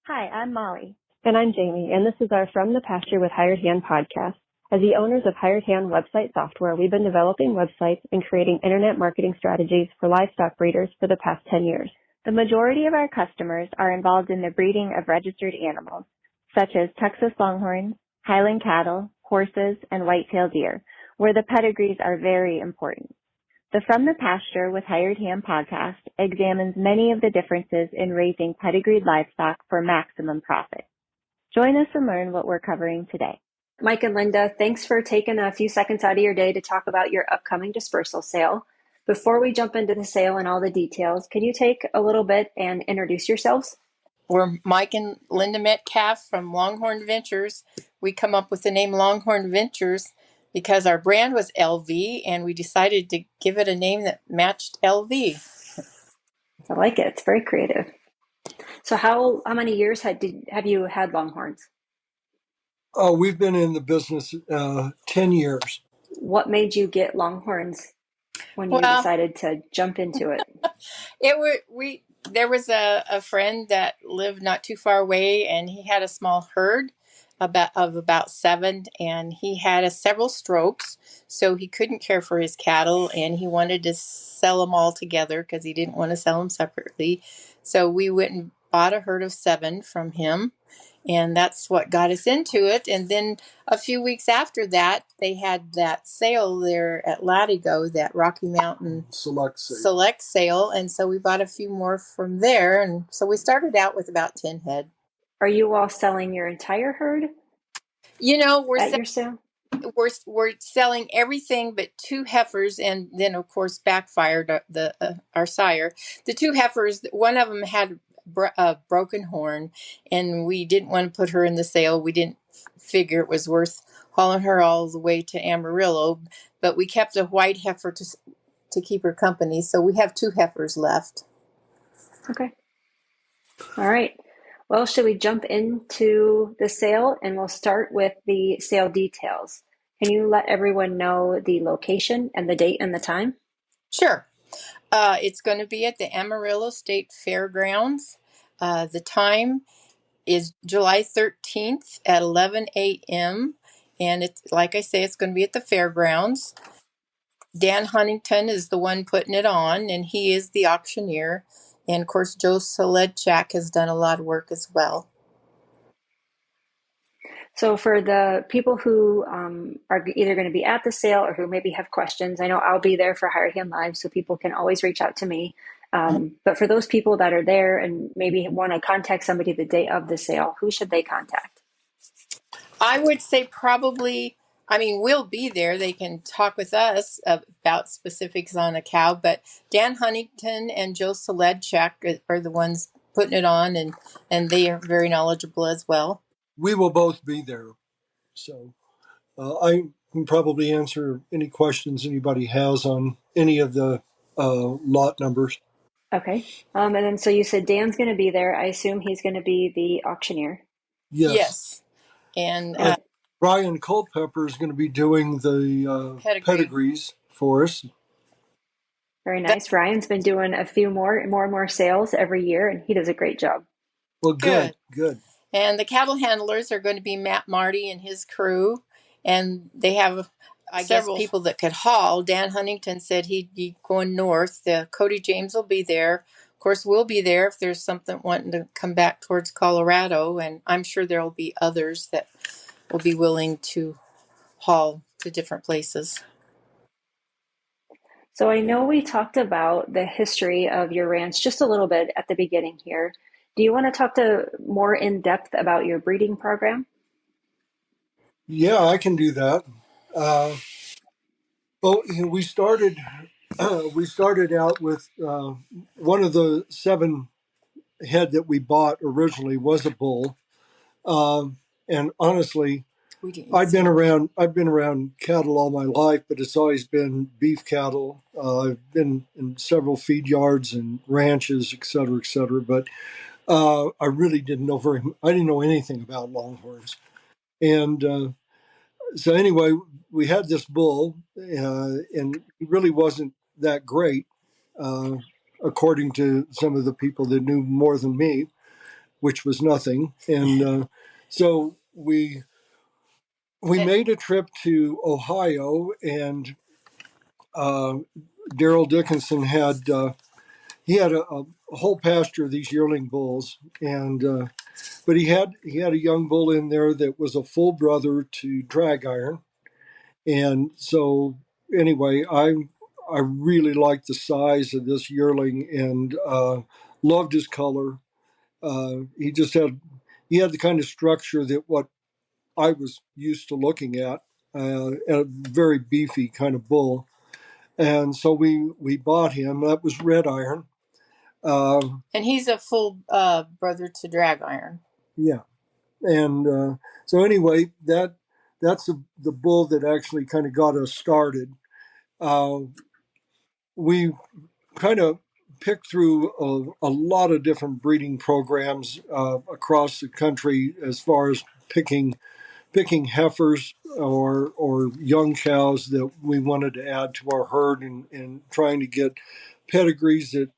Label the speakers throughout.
Speaker 1: Hi, I'm Molly.
Speaker 2: And I'm Jaymie, and this is our From the Pasture with Hired Hand podcast. As the owners of Hired Hand website software, we've been developing websites and creating internet marketing strategies for livestock breeders for the past 10 years.
Speaker 1: The majority of our customers are involved in the breeding of registered animals, such as Texas Longhorns, Highland cattle, horses, and white-tailed deer, where the pedigrees are very important. The From the Pasture with Hired Hand podcast examines many of the differences in raising pedigreed livestock for maximum profit. Join us and learn what we're covering today.
Speaker 3: Mike and Linda, thanks for taking a few seconds out of your day to talk about your upcoming dispersal sale. Before we jump into the sale and all the details, can you take a little bit and introduce yourselves?
Speaker 4: We're Mike and Linda Metcalfe from Longhorn Ventures. We come up with the name Longhorn Ventures because our brand was LV, and we decided to give it a name that matched LV.
Speaker 3: I like it. It's very creative. So how many years have you had Longhorns?
Speaker 5: We've been in the business 10 years.
Speaker 3: What made you get Longhorns when you decided to jump into it?
Speaker 4: There was a friend that lived not too far away, and he had a small herd of about 7, and he had several strokes, so he couldn't care for his cattle, and he wanted to sell them all together because he didn't want to sell them separately. So we went and bought a herd of 7 from him, and that's what got us into it. And then a few weeks after that, they had that sale there at Latigo, that Rocky Mountain
Speaker 5: Select
Speaker 4: sale. And so we bought a few more from there. And so we started out with about 10 head.
Speaker 3: Are you all selling your entire herd?
Speaker 4: We're selling everything but 2 heifers, and then of course backfired our sire. The 2 heifers, one of them had a broken horn, and we didn't want to put her in the sale. We didn't figure it was worth hauling her all the way to Amarillo, but we kept a white heifer to keep her company. So we have 2 heifers left.
Speaker 3: Okay. All right. Well, should we jump into the sale, and we'll start with the sale details. Can you let everyone know the location and the date and the time?
Speaker 4: Sure. It's going to be at the Amarillo State Fairgrounds. The time is July 13th at 11 a.m. And it's, like I say, it's going to be at the fairgrounds. Dan Huntington is the one putting it on, and he is the auctioneer. And of course, Joe Soledchak has done a lot of work as well.
Speaker 3: So for the people who are either going to be at the sale or who maybe have questions, I know I'll be there for Hired Hand Live, so people can always reach out to me. But for those people that are there and maybe want to contact somebody the day of the sale, who should they contact?
Speaker 4: I would say we'll be there. They can talk with us about specifics on a cow, but Dan Huntington and Joe Soledchak are the ones putting it on, and they are very knowledgeable as well.
Speaker 5: We will both be there. So I can probably answer any questions anybody has on any of the lot numbers.
Speaker 3: Okay. And then so you said Dan's going to be there. I assume he's going to be the auctioneer.
Speaker 5: Yes.
Speaker 4: And
Speaker 5: Brian Culpepper is going to be doing the pedigrees for us.
Speaker 3: Very nice. Ryan's been doing a few more and more sales every year, and he does a great job.
Speaker 5: Well, good.
Speaker 4: And the cattle handlers are going to be Matt Marty and his crew, and they have, guess, people that could haul. Dan Huntington said he'd be going north. Cody James will be there. Of course, we'll be there if there's something wanting to come back towards Colorado, and I'm sure there will be others that will be willing to haul to different places.
Speaker 3: So I know we talked about the history of your ranch just a little bit at the beginning here. Do you want to talk more in depth about your breeding program?
Speaker 5: Yeah, I can do that. We started out with one of the 7 head that we bought originally was a bull, and honestly, I've been around cattle all my life, but it's always been beef cattle. I've been in several feed yards and ranches, et cetera, but I really didn't know anything about Longhorns. And so anyway, we had this bull, and he really wasn't that great, according to some of the people that knew more than me. which was nothing. And so we made a trip to Ohio, and Daryl Dickinson had he had a whole pasture of these yearling bulls, and but he had a young bull in there that was a full brother to Drag Iron, and so anyway, I really liked the size of this yearling and loved his color. He had the kind of structure that what I was used to looking at, a very beefy kind of bull. And so we bought him. That was Red Iron.
Speaker 4: And he's a full brother to Drag Iron.
Speaker 5: Yeah. And so anyway, that's the bull that actually kind of got us started. We kind of picked through a lot of different breeding programs across the country as far as picking heifers or young cows that we wanted to add to our herd, and trying to get pedigrees that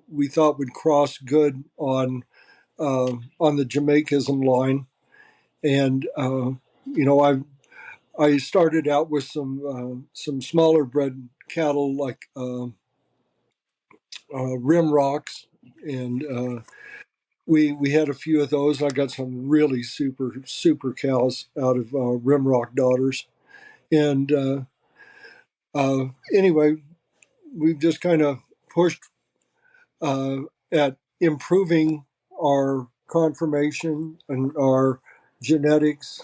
Speaker 5: we thought would cross good on the Jamaicism line. And I started out with some smaller bred cattle like rim rocks, and we had a few of those. I got some really super cows out of Rimrock daughters, and anyway, we've just kind of pushed uh, at improving our conformation and our genetics.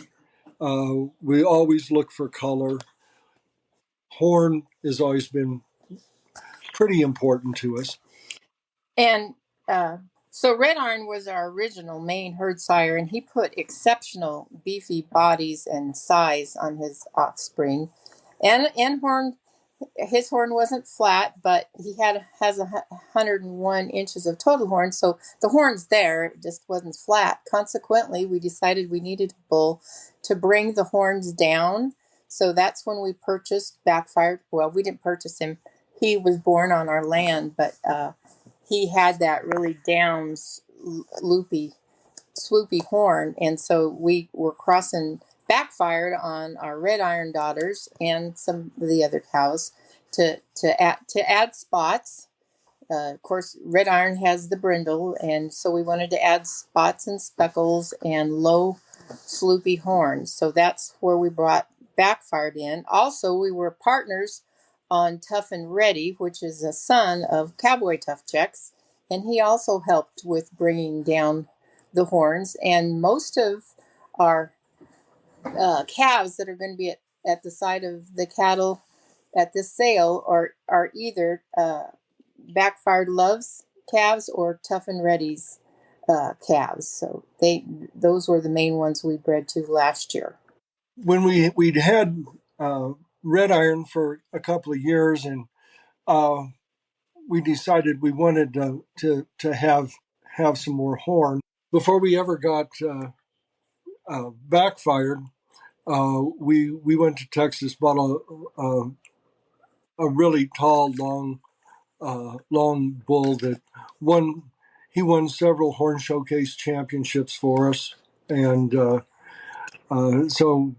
Speaker 5: We always look for color. Horn has always been pretty important to us.
Speaker 4: And so Red Iron was our original main herd sire, and he put exceptional beefy bodies and size on his offspring. And horn, his horn wasn't flat, but he has 101 inches of total horn, so the horn's there, it just wasn't flat. Consequently, we decided we needed a bull to bring the horns down. So that's when we purchased Backfired. Well, we didn't purchase him. He was born on our land, but he had that really down, loopy, swoopy horn, and so we were crossing Backfired on our Red Iron daughters and some of the other cows to add spots. Of course, Red Iron has the brindle, and so we wanted to add spots and speckles and low, sloopy horns. So that's where we brought Backfired in. Also, we were partners on Tough and Ready, which is a son of Cowboy Tough Checks, and he also helped with bringing down the horns. And most of our calves that are going to be at the side of the cattle at this sale are either Backfired Loves calves or Tough and Ready's calves. So those were the main ones we bred to last year.
Speaker 5: When we'd had Red Iron for a couple of years, and we decided we wanted to have some more horn. Before we ever got Backfired, we went to Texas, bought a really tall, long bull that won. He won several Horn Showcase championships for us, and so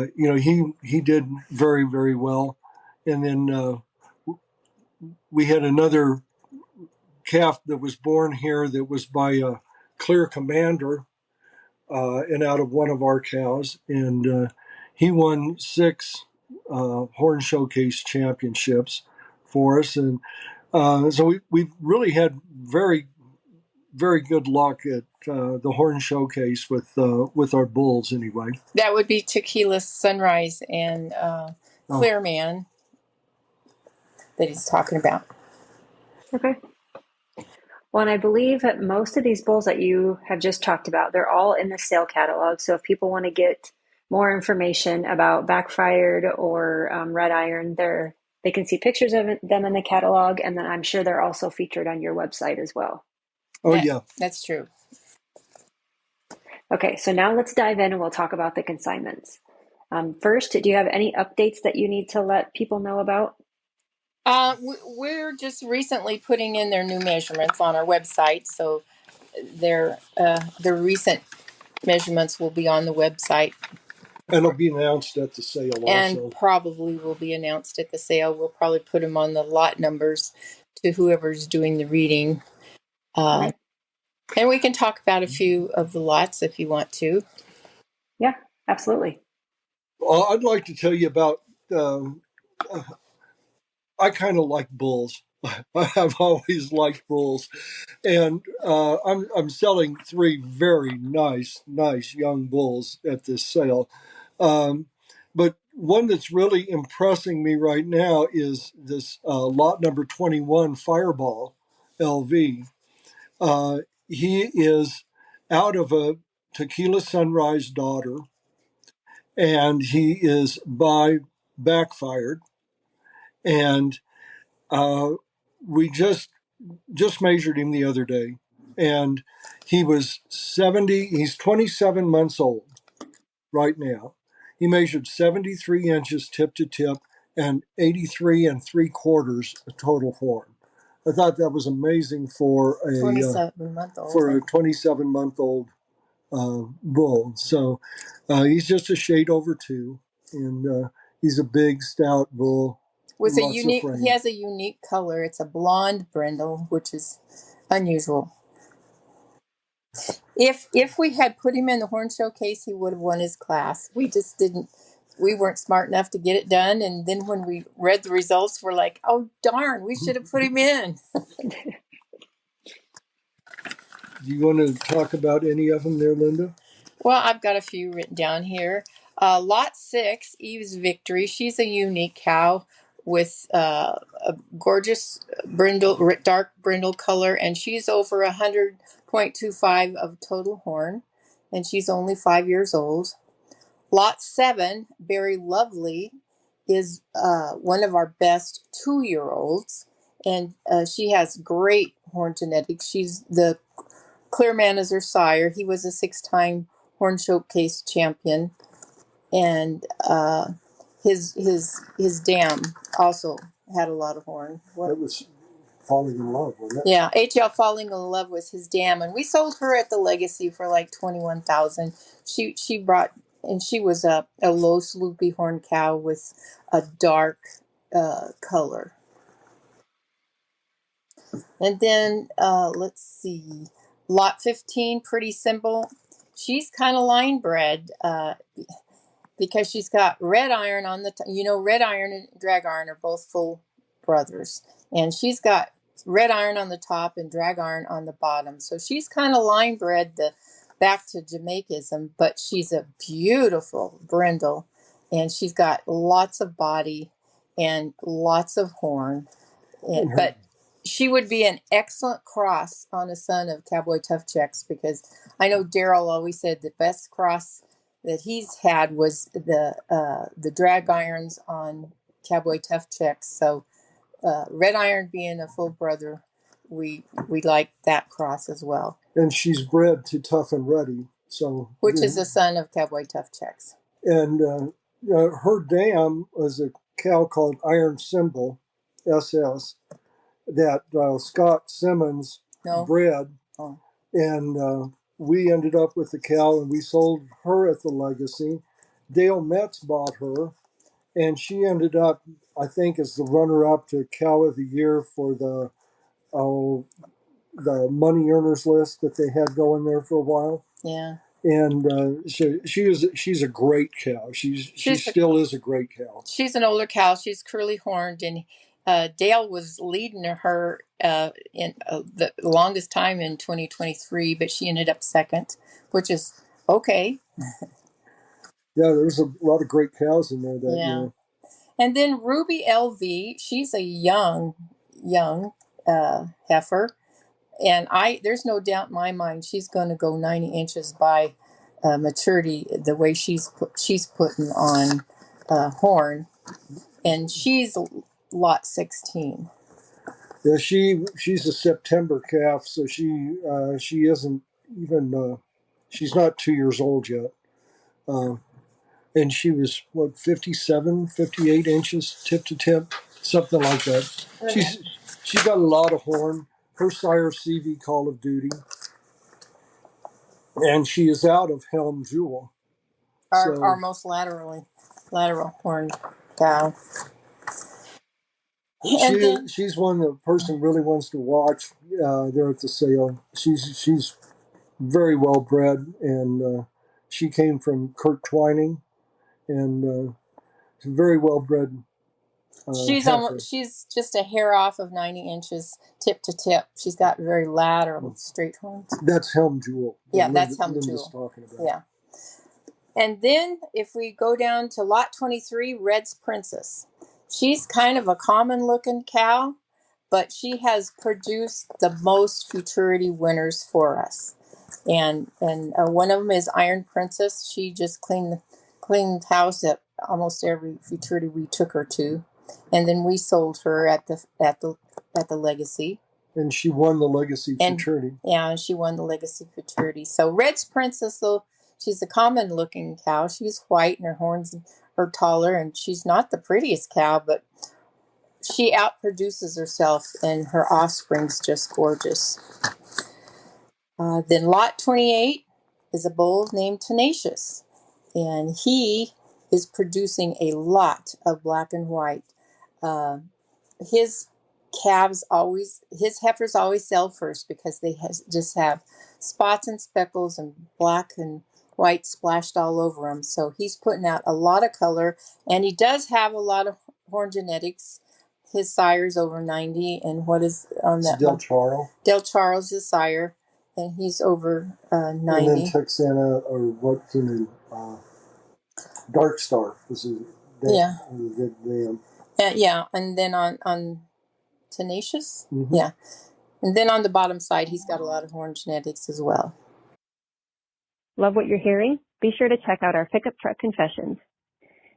Speaker 5: he did very, very well. And then we had another calf that was born here that was by a Clear Commander, and out of one of our cows, and he won 6 Horn Showcase championships for us, and so we've really had very, very good luck at the Horn Showcase with our bulls anyway.
Speaker 4: That would be Tequila Sunrise and Clear Man that he's talking about.
Speaker 3: Okay. Well, and I believe that most of these bulls that you have just talked about, they're all in the sale catalog. So if people want to get more information about Backfired or Red Iron, they can see pictures of them in the catalog, and then I'm sure they're also featured on your website as well.
Speaker 5: Oh, yeah.
Speaker 4: That's true.
Speaker 3: Okay, so now let's dive in and we'll talk about the consignments. First, do you have any updates that you need to let people know about?
Speaker 4: We're just recently putting in their new measurements on our website, so their recent measurements will be on the website.
Speaker 5: And it'll be announced at the sale also.
Speaker 4: And probably will be announced at the sale. We'll probably put them on the lot numbers to whoever's doing the reading.
Speaker 3: Right.
Speaker 4: And we can talk about a few of the lots if you want to.
Speaker 3: Yeah, absolutely.
Speaker 5: I'd like to tell you about, I kind of like bulls. I've always liked bulls. And I'm selling 3 very nice young bulls at this sale. But one that's really impressing me right now is this lot number 21 Fireball LV. He is out of a Tequila Sunrise daughter, and he is backfired. And we just measured him the other day, and he was 70. He's 27 months old right now. He measured 73 inches tip to tip and 83 3/4 total horn. I thought that was amazing for a 27-month-old bull. So he's just a shade over 2, and he's a big, stout bull.
Speaker 4: With a unique, he has a unique color. It's a blonde brindle, which is unusual. If we had put him in the horn showcase, he would have won his class. We just didn't. We weren't smart enough to get it done. And then when we read the results, we're like, "Oh darn, we should have put him in."
Speaker 5: Do you want to talk about any of them there, Linda?
Speaker 4: Well, I've got a few written down here. Lot 6, Eve's Victory. She's a unique cow with a gorgeous dark brindle color, and she's over 100.25 of total horn, and she's only 5 years old. Lot 7, Very Lovely, is one of our best 2-year-olds, and she has great horn genetics. She's the Clearman is her sire. He was a 6-time horn showcase champion, and his dam also had a lot of horn.
Speaker 5: That was Falling in Love, wasn't it?
Speaker 4: Yeah, HL Falling in Love was his dam, and we sold her at the Legacy for like $21,000. She brought, and she was a low sloopy horn cow with a dark color. And then let's see, Lot 15, Pretty Simple. She's kind of line bred because she's got red iron on the red iron and drag iron are both full brothers, and she's got red iron on the top and drag iron on the bottom. So she's kind of line bred back to Jamaicanism, but she's a beautiful brindle, and she's got lots of body and lots of horn. But she would be an excellent cross on a son of Cowboy Tough Checks, because I know Daryl always said the best cross that he's had was the drag irons on Cowboy Tough Checks. So red iron being a full brother, we like that cross as well.
Speaker 5: And she's bred to Tough and Ruddy,
Speaker 4: which is a son of Cowboy Tough Checks.
Speaker 5: And her dam was a cow called Iron Symbol SS that Scott Simmons bred, and we ended up with the cow, and we sold her at the Legacy. Dale Metz bought her, and she ended up, I think, as the runner-up to Cow of the Year for the money earners list that they had going there for a while.
Speaker 4: Yeah.
Speaker 5: And she's a great cow. She still is a great cow.
Speaker 4: She's an older cow. She's curly horned, and Dale was leading her in the longest time in 2023, but she ended up second, which is okay.
Speaker 5: Yeah, there's a lot of great cows in there that year.
Speaker 4: And then Ruby LV, she's a young heifer, and there's no doubt in my mind she's going to go 90 inches by maturity, the way she's putting on horn, and she's lot 16.
Speaker 5: Yeah, she's a September calf, so she isn't even she's not 2 years old yet, and she was 58 inches tip to tip, something like that. She's got a lot of horn. Her sire CV Call of Duty, and she is out of Helm Jewel.
Speaker 4: Our most lateral horned cow.
Speaker 5: She's one the person really wants to watch there at the sale. She's very well bred, and she came from Kirk Twining, and very well bred.
Speaker 4: She's just a hair off of 90 inches tip to tip. She's got very lateral straight horns.
Speaker 5: That's Helm Jewel.
Speaker 4: Yeah, that's Helm Jewel.
Speaker 5: Talking about.
Speaker 4: Yeah. And then if we go down to lot 23, Red's Princess. She's kind of a common looking cow, but she has produced the most Futurity winners for us. And one of them is Iron Princess. She just cleaned house at almost every Futurity we took her to. And then we sold her at the Legacy.
Speaker 5: And she won the Legacy Futurity.
Speaker 4: And she won the Legacy Futurity. So Red's Princess, though, she's a common looking cow. She's white and her horns are taller, and she's not the prettiest cow, but she outproduces herself, and her offspring's just gorgeous. Then lot 28 is a bull named Tenacious, and he is producing a lot of black and white. His heifers always sell first because they just have spots and speckles and black and white splashed all over them. So he's putting out a lot of color, and he does have a lot of horn genetics. His sire's over 90, and what is on that?
Speaker 5: Del Charles.
Speaker 4: Del Charles is sire, and he's over 90.
Speaker 5: And then Texana, or what's the name? Dark Star. This is them.
Speaker 4: Yeah, and then on Tenacious,
Speaker 5: mm-hmm.
Speaker 4: Yeah, and then on the bottom side, he's got a lot of horn genetics as well.
Speaker 2: Love what you're hearing? Be sure to check out our Pickup Truck Confessions.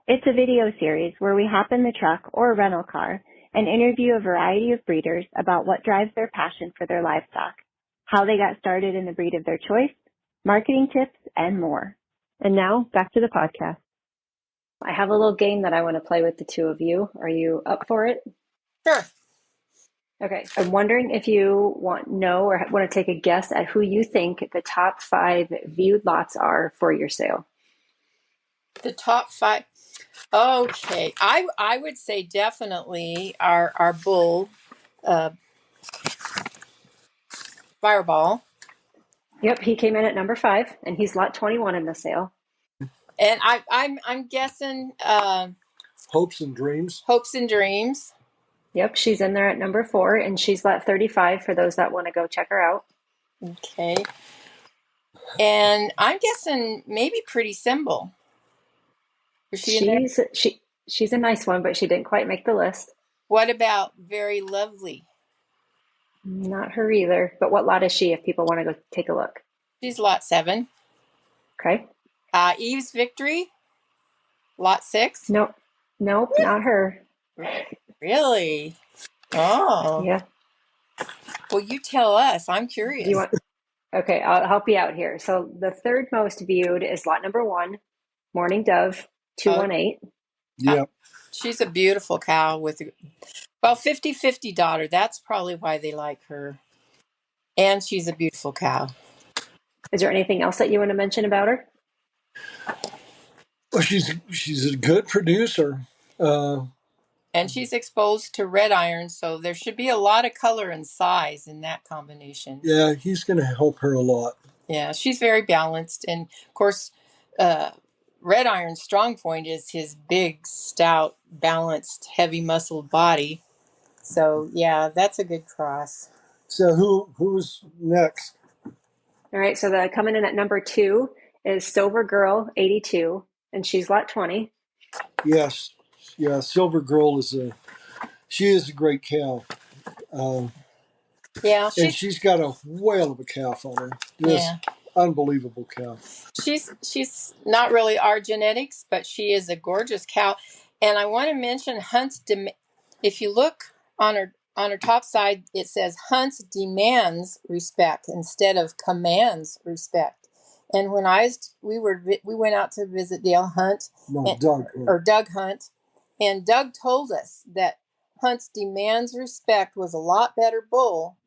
Speaker 2: It's a video series where we hop in the truck or rental car and interview a variety of breeders about what drives their passion for their livestock, how they got started in the breed of their choice, marketing tips, and more. And now, back to the podcast.
Speaker 3: I have a little game that I want to play with the two of you. Are you up for it?
Speaker 4: Sure.
Speaker 3: Okay. I'm wondering if you want to take a guess at who you think the top 5 viewed lots are for your sale.
Speaker 4: The top 5. Okay. I would say definitely our bull, Fireball.
Speaker 3: Yep, he came in at number 5, and he's lot 21 in the sale.
Speaker 4: And I'm guessing
Speaker 5: Hopes and Dreams.
Speaker 4: Hopes and Dreams.
Speaker 3: Yep, she's in there at number 4, and she's lot 35 for those that want to go check her out.
Speaker 4: Okay. And I'm guessing maybe Pretty Symbol. Is she in there?
Speaker 3: She's a nice one, but she didn't quite make the list.
Speaker 4: What about Very Lovely?
Speaker 3: Not her either. But what lot is she if people want to go take a look?
Speaker 4: She's lot 7.
Speaker 3: Okay.
Speaker 4: Eve's Victory? Lot 6?
Speaker 3: Nope, not her.
Speaker 4: Really? Oh.
Speaker 3: Yeah.
Speaker 4: Well, you tell us. I'm curious.
Speaker 3: Okay, I'll help you out here. So the third most viewed is lot number 1, Morning Dove, 218.
Speaker 5: Yeah.
Speaker 4: She's a beautiful cow with 50-50 daughter. That's probably why they like her. And she's a beautiful cow.
Speaker 3: Is there anything else that you want to mention about her?
Speaker 5: Well, she's a good producer.
Speaker 4: And she's exposed to red iron, so there should be a lot of color and size in that combination.
Speaker 5: Yeah, he's going to help her a lot.
Speaker 4: Yeah, she's very balanced. And, of course, red iron's strong point is his big, stout, balanced, heavy-muscled body. So, yeah, that's a good cross.
Speaker 5: So who's next?
Speaker 3: All right, so coming in at number 2 is Silver Girl, 82, and she's lot 20.
Speaker 5: Yes. Yeah, Silver Girl is a great cow.
Speaker 4: Yeah.
Speaker 5: And she's got a whale of a calf on her. Just unbelievable cow.
Speaker 4: She's not really our genetics, but she is a gorgeous cow. And I want to mention if you look on her top side, it says Hunt's demands respect instead of commands respect. And when we went out to visit Dale Hunt, Doug Hunt, and Doug told us that Hunt's demands respect was a lot better bull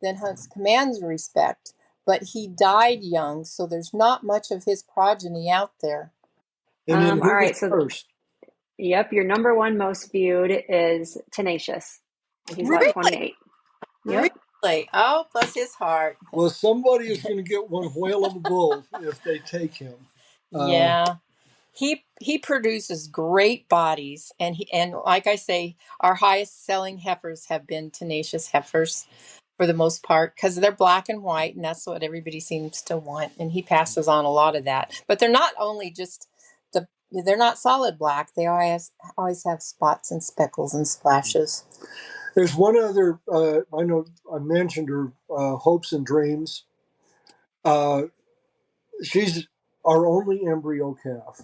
Speaker 4: than Hunt's commands respect. but he died young, so there's not much of his progeny out there.
Speaker 5: And then
Speaker 3: All
Speaker 5: who was
Speaker 3: right, so
Speaker 5: first?
Speaker 3: yep, your number one most viewed is Tenacious. He's lot
Speaker 4: Really?
Speaker 3: 28. Yep.
Speaker 4: Really? Oh, bless his heart.
Speaker 5: Well, somebody is going to get one whale of a bull if they take him.
Speaker 4: Yeah. He produces great bodies, and like I say, our highest selling heifers have been Tenacious heifers for the most part because they're black and white, and that's what everybody seems to want. And he passes on a lot of that. But they're not only just they're not solid black. They always have spots and speckles and splashes.
Speaker 5: There's one other, I know I mentioned her, Hopes and Dreams. She's our only embryo calf.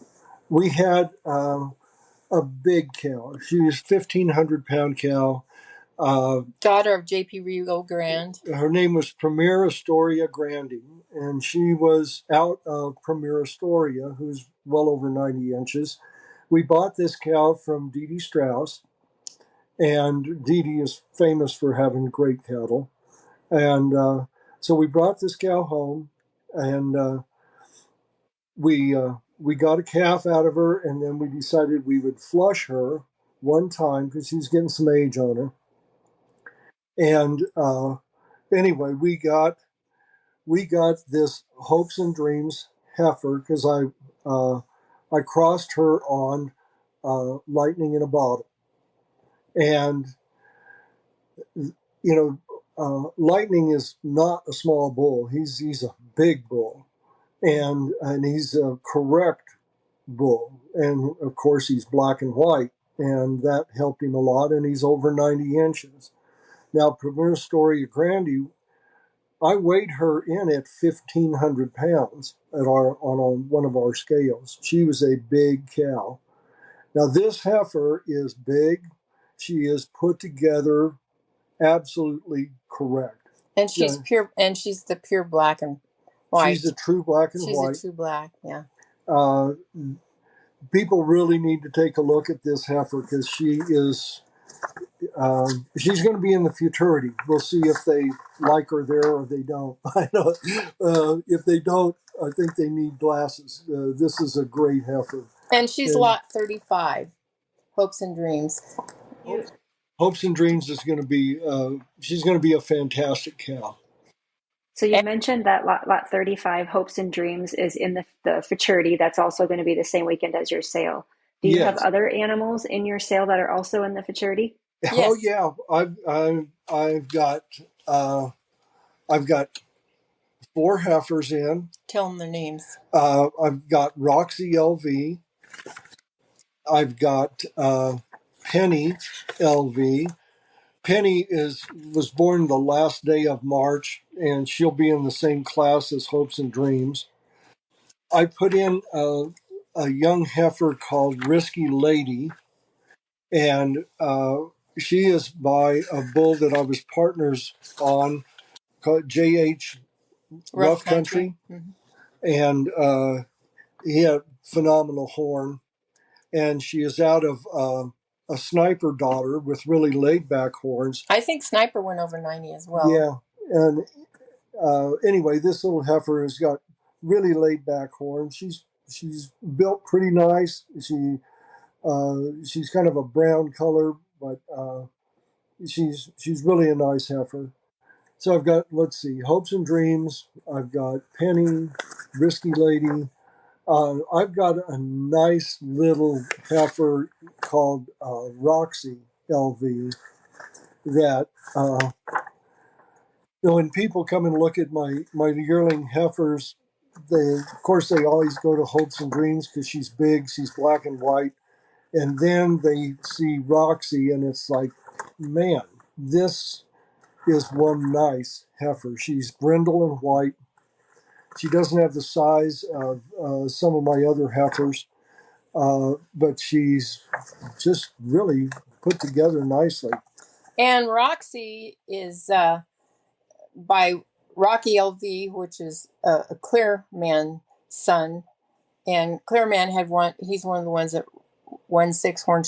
Speaker 5: We had a big cow. She was 1,500-pound cow.
Speaker 4: Daughter of J.P. Rio Grande.
Speaker 5: Her name was Premier Astoria Grande, and she was out of Premier Astoria, who's well over 90 inches. We bought this cow from Dee Dee Strauss, and Dee Dee is famous for having great cattle. And so we brought this cow home, and we got a calf out of her, and then we decided we would flush her one time because she's getting some age on her. And anyway, we got this Hopes and Dreams heifer because I crossed her on Lightning in a Bottle, and Lightning is not a small bull. He's a big bull, and he's a correct bull, and of course he's black and white, and that helped him a lot. And he's over 90 inches. Now, Premier Storia Grande, I weighed her in at 1,500 pounds on one of our scales. She was a big cow. Now, this heifer is big. She is put together absolutely correct.
Speaker 4: And she's pure, and she's the pure black and white.
Speaker 5: She's a true black and white.
Speaker 4: She's a true black, yeah.
Speaker 5: People really need to take a look at this heifer because she is. She's going to be in the Futurity. We'll see if they like her there or they don't. I know if they don't, I think they need glasses. This is a great heifer.
Speaker 4: And she's lot 35, Hopes and Dreams.
Speaker 5: Hopes and Dreams is going to be. She's going to be a fantastic cow.
Speaker 3: So you mentioned that lot 35, Hopes and Dreams, is in the Futurity. That's also going to be the same weekend as your sale. Do you have other animals in your sale that are also in the Futurity?
Speaker 5: Yes. Oh yeah, I've got 4 heifers in.
Speaker 4: Tell them their names.
Speaker 5: I've got Roxy LV. I've got Penny LV. Penny was born the last day of March, and she'll be in the same class as Hopes and Dreams. I put in a young heifer called Risky Lady, and she is by a bull that I was partners on called JH Rough Country. Mm-hmm. And he had phenomenal horn. And she is out of a Sniper daughter with really laid back horns.
Speaker 4: I think Sniper went over 90 as well.
Speaker 5: Yeah. And anyway, this little heifer has got really laid back horns. She's built pretty nice. She's kind of a brown color, but she's really a nice heifer. So I've got, let's see, Hopes and Dreams. I've got Penny, Risky Lady. I've got a nice little heifer called Roxy LV that, when people come and look at my yearling heifers, of course, they always go to Hopes and Dreams because she's big, she's black and white. And then they see Roxy, and it's like, man, this is one nice heifer. She's brindle and white. She doesn't have the size of some of my other heifers, but she's just really put together nicely.
Speaker 4: And Roxy is by Rocky LV, which is a Clear Man son. And Clear Man he's one of the ones that won 6 Horn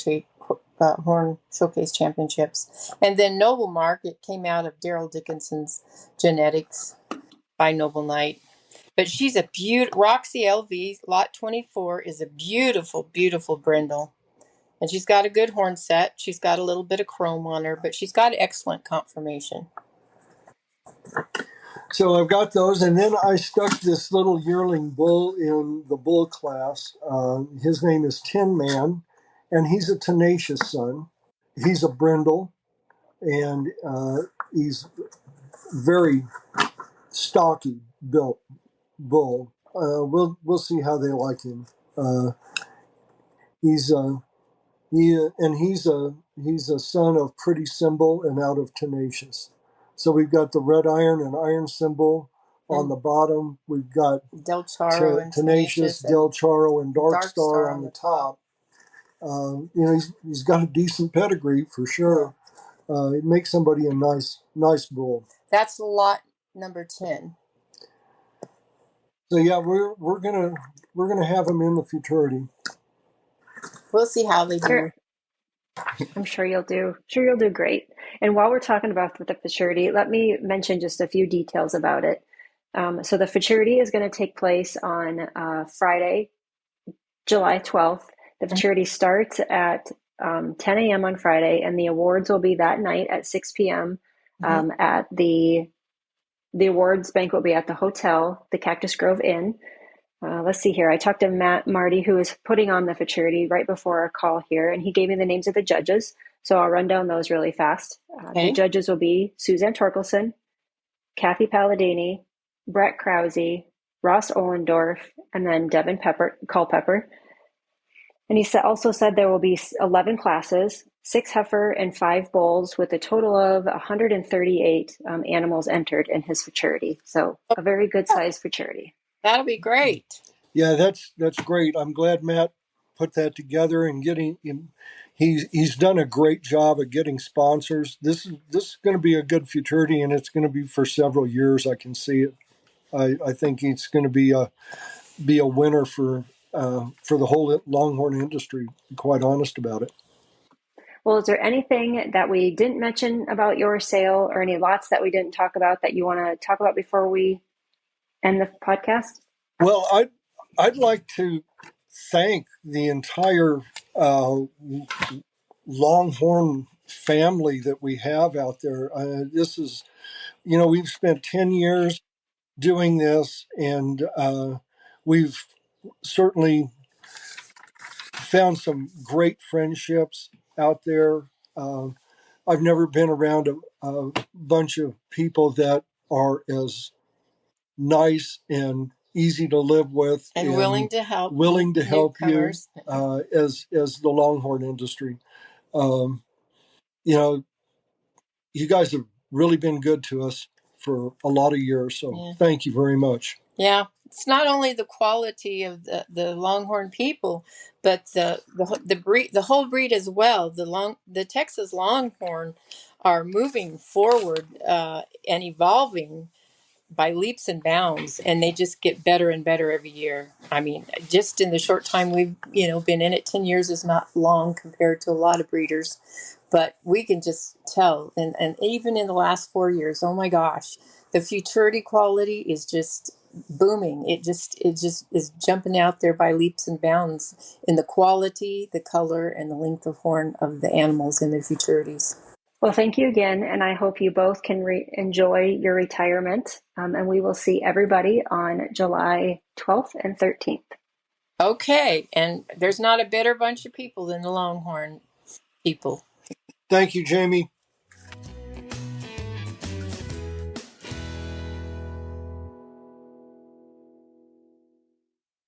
Speaker 4: Showcase Championships. And then Noble Mark, it came out of Daryl Dickinson's genetics. by Noble Knight. But she's a beautiful, Roxy LV, lot 24 is a beautiful, beautiful brindle. And she's got a good horn set. She's got a little bit of chrome on her, but she's got excellent conformation.
Speaker 5: So I've got those, and then I stuck this little yearling bull in the bull class. His name is Tin Man, and he's a tenacious son. He's a brindle, and he's very stocky built bull. We'll see how they like him. He's he's a son of Pretty Symbol and out of Tenacious. So we've got the red iron and iron symbol on the bottom. We've got
Speaker 4: Del Charo and
Speaker 5: Tenacious, Del Charo, and Dark Star on the top. He's got a decent pedigree for sure. It makes somebody a nice bull.
Speaker 4: That's lot number 10.
Speaker 5: So yeah, we're gonna have him in the Futurity.
Speaker 4: We'll see how they do.
Speaker 3: I'm sure you'll do great. And while we're talking about the Futurity, let me mention just a few details about it. So the Futurity is going to take place on Friday, July 12th. The Futurity starts at 10 a.m. on Friday, and the awards will be that night at 6 p.m. At the awards banquet will be at the hotel, the Cactus Grove Inn. Let's see here. I talked to Matt Marty, who is putting on the Futurity right before our call here, and he gave me the names of the judges. So I'll run down those really fast. The judges will be Suzanne Torkelson, Kathy Palladini, Brett Krause, Ross Ohlendorf, and then Devin Culpepper. And he also said there will be 11 classes, 6 heifer and 5 bulls, with a total of 138 animals entered in his Futurity. So a very good sized Futurity.
Speaker 4: That'll be great.
Speaker 5: Yeah, that's great. I'm glad Matt put that together and getting him. He's done a great job of getting sponsors. This is going to be a good Futurity, and it's going to be for several years. I can see it. I think it's going to be a winner for the whole Longhorn industry. To be quite honest about it.
Speaker 3: Well, is there anything that we didn't mention about your sale, or any lots that we didn't talk about that you want to talk about before we end the podcast?
Speaker 5: Well, I'd like to thank the entire Longhorn family that we have out there. This is, we've spent 10 years doing this, and we've certainly found some great friendships out there. I've never been around a bunch of people that are as nice and easy to live with,
Speaker 4: and willing to help
Speaker 5: you as the Longhorn industry. You guys have really been good to us for a lot of years, so thank you very much.
Speaker 4: Yeah, it's not only the quality of the Longhorn people, but the breed, the whole breed as well. The Texas Longhorn are moving forward and evolving by leaps and bounds, and they just get better and better every year. I mean, just in the short time we've been in it, 10 years is not long compared to a lot of breeders, but we can just tell, and even in the last 4 years, oh my gosh, the Futurity quality is just booming. It just is jumping out there by leaps and bounds in the quality, the color, and the length of horn of the animals in the Futurities.
Speaker 3: Well, thank you again, and I hope you both can enjoy your retirement, and we will see everybody on July 12th and 13th.
Speaker 4: Okay, and there's not a better bunch of people than the Longhorn people.
Speaker 5: Thank you, Jaymie.